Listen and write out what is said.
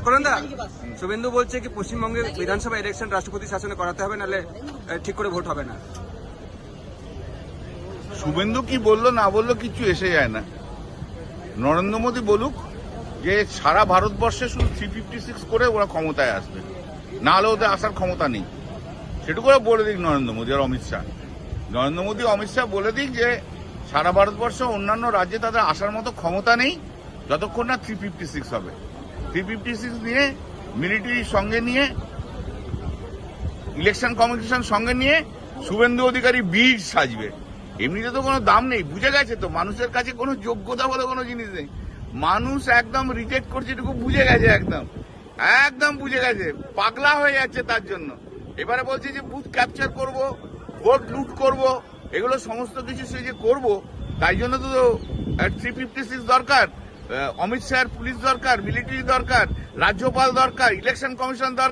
সকলেন্দা, শুভেন্দু বলছে কি পশ্চিমবঙ্গে বিধানসভা ইলেকশন রাষ্ট্রপতি শাসনে করাতে হবে, নাহলে ঠিক করে ভোট হবে না। শুভেন্দু কি বললো না বললো কিছু এসে যায় না। নরেন্দ্র মোদী বলুক যে সারা ভারতবর্ষে শুধু 356 করে ওরা ক্ষমতায় আসবে, না হলে ওদের আসার ক্ষমতা নেই। সেটুকু করে বলে দিক নরেন্দ্র মোদী আর অমিত শাহ। নরেন্দ্র মোদী অমিত শাহ বলে দিক যে সারা ভারতবর্ষে অন্যান্য রাজ্যে তাদের আসার মতো ক্ষমতা নেই যতক্ষণ না 356 হবে। 356 নিয়ে মিলিটারির সঙ্গে নিয়ে, ইলেকশন কমিশন সঙ্গে নিয়ে শুভেন্দু অধিকারী বীর সাজবে। এমনিতে তো কোনো দাম নেই, বুঝে গেছে তো মানুষের কাছে কোনো যোগ্যতা বলে কোনো জিনিস নেই। মানুষ একদম রিজেক্ট করছে, এটুকু বুঝে গেছে, একদম একদম বুঝে গেছে, পাগলা হয়ে যাচ্ছে তার জন্য। এবারে বলছে যে বুথ ক্যাপচার করব, ভোট লুট করব, এগুলো সমস্ত কিছু সে যে করবো, তাই জন্য তো 356 দরকার, অমিত শাহের পুলিশ দরকার, মিলিটারি দরকার, রাজ্যপাল দরকার, ইলেকশন কমিশন দরকার।